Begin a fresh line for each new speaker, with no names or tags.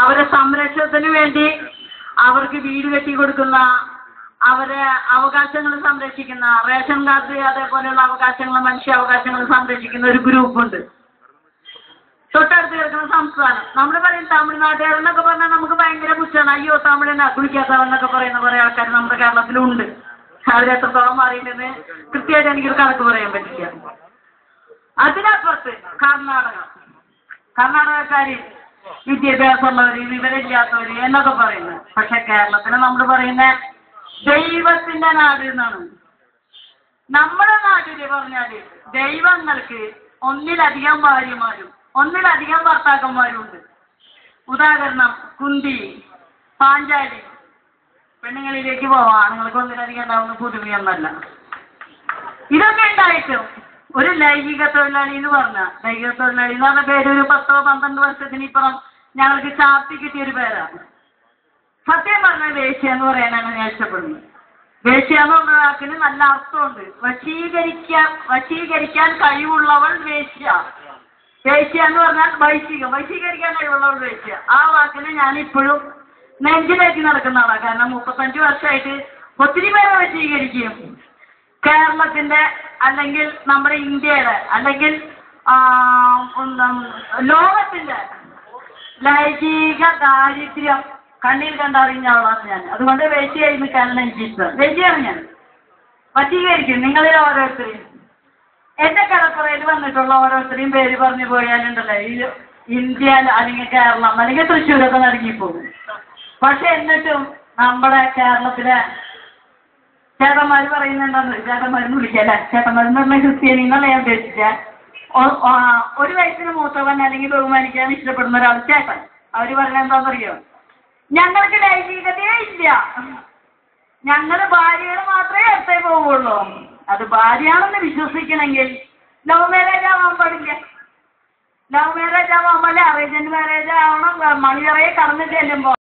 അവരെ സംരക്ഷണത്തിന് വേണ്ടി അവർക്ക് വീട് കെട്ടി കൊടുക്കുന്ന, അവരെ അവകാശങ്ങൾ സംരക്ഷിക്കുന്ന, റേഷൻ കാർഡ് അതേപോലെയുള്ള അവകാശങ്ങൾ, മനുഷ്യാവകാശങ്ങൾ സംരക്ഷിക്കുന്ന ഒരു ഗ്രൂപ്പുണ്ട്. തൊട്ടടുത്ത് കിടക്കുന്ന സംസ്ഥാനം നമ്മൾ പറയും തമിഴ്നാട്ടുകാരെന്നൊക്കെ പറഞ്ഞാൽ നമുക്ക് ഭയങ്കര പുച്ഛമാണ്. അയ്യോ തമിഴിനെ കുളിക്കാത്തവരെന്നൊക്കെ പറയുന്ന കുറേ ആൾക്കാർ നമ്മുടെ കേരളത്തിലുണ്ട്. അവരെത്രത്തോളം മാറിയിട്ടുണ്ടെന്ന് കൃത്യമായിട്ട് എനിക്കൊരു കണക്ക് പറയാൻ പറ്റില്ല. അതിനപ്പുറത്ത് കർണാടകക്കാർ വിദ്യാഭ്യാസമുള്ളവർ, വിവരമില്ലാത്തവർ എന്നൊക്കെ പറയുന്നത്. പക്ഷെ കേരളത്തിന് നമ്മൾ പറയുന്ന ദൈവത്തിന്റെ നാട് എന്നാണ്. നമ്മുടെ നാട്ടിൽ പറഞ്ഞാൽ ദൈവങ്ങൾക്ക് ഒന്നിലധികം ഭാര്യമാരും ഒന്നിലധികം ഭർത്താക്കന്മാരും ഉണ്ട്. ഉദാഹരണം കുന്തി, പാഞ്ചാലി. പെണ്ണുങ്ങളിലേക്ക് പോവാം, ആണുങ്ങൾക്ക് ഒന്നിലധികം ഉണ്ടാവുന്ന പുതുമയൊന്നല്ല. ഇതൊക്കെ ഉണ്ടായിട്ടും ഒരു ലൈംഗിക തൊഴിലാളി എന്ന് പറഞ്ഞ പേര് ഒരു 10-12 വർഷത്തിന് ഇപ്പുറം ഞങ്ങൾക്ക് ചാർത്തി കിട്ടിയൊരു പേരാണ്. സത്യം പറഞ്ഞാൽ വേശ്യ എന്ന് പറയാനാണ് ഞാൻ ഇഷ്ടപ്പെടുന്നത്. വേശ്യ എന്നുള്ള വാക്കിന് നല്ല അർത്ഥമുണ്ട്. വശീകരിക്കാൻ കഴിവുള്ളവൾ വേശ്യ. വേശ്യ എന്ന് പറഞ്ഞാൽ വശീകരിക്കാൻ കഴിവുള്ളവൾ വേശ്യ. ആ വാക്കിന് ഞാൻ ഇപ്പോഴും നെഞ്ചിലേക്ക് നടക്കുന്ന ആളാണ്. കാരണം 35 വർഷമായിട്ട് ഒത്തിരി പേരെ വശീകരിക്കും. കേരളത്തിന്റെ അല്ലെങ്കിൽ നമ്മുടെ ഇന്ത്യയുടെ അല്ലെങ്കിൽ ലോകത്തിന്റെ ലൈംഗിക ദാരിദ്ര്യം കണ്ണിൽ കണ്ടറിഞ്ഞ ആളാണ് ഞാൻ. അതുകൊണ്ട് വേശ്യയായി നിൽക്കാനാണ് എനിക്കിഷ്ടം. വേശ്യയാണ് ഞാൻ. വശീകരിക്കും നിങ്ങളിൽ ഓരോരുത്തരെയും. എന്റെ കടപ്പുറയിൽ വന്നിട്ടുള്ള ഓരോരുത്തരെയും പേര് പറഞ്ഞു പോയാലുണ്ടല്ലോ ഈ ഇന്ത്യ അല്ലെങ്കിൽ കേരളം അല്ലെങ്കിൽ തൃശ്ശൂരൊക്കെ നടുങ്ങിപ്പോകും. പക്ഷെ എന്നിട്ടും നമ്മുടെ കേരളത്തിലെ ചേട്ടന്മാർ പറയുന്നുണ്ടെന്ന്, ചേട്ടന്മാരെന്ന് വിളിക്കല്ലേ, ചേട്ടന്മാരെന്ന് പറഞ്ഞാൽ ക്രിസ്ത്യാനി എന്നല്ല ഞാൻ ഉദ്ദേശിച്ച, ഒരു വയസ്സിന് മൂത്തവൻ അല്ലെങ്കിൽ ബഹുമാനിക്കാൻ ഇഷ്ടപ്പെടുന്ന ഒരാൾ ചേട്ടൻ. അവർ പറഞ്ഞ എന്താണെന്നറിയോ, ഞങ്ങൾക്ക് ലൈംഗികതയേ ഇല്ല, ഞങ്ങൾ ഭാര്യകൾ മാത്രമേ അടുത്തേ പോവുള്ളൂ. അത് ഭാര്യയാണെന്ന് വിശ്വസിക്കണമെങ്കിൽ ലവ് മാരേജ് ആവാൻ പാടില്ല. ലവ് മാരേജ് ആവാൻ പാടില്ല, അറേഞ്ച്ഡ് മാരേജ് ആവണം. മണിയറയെ കടന്നു ചെല്ലുമ്പോൾ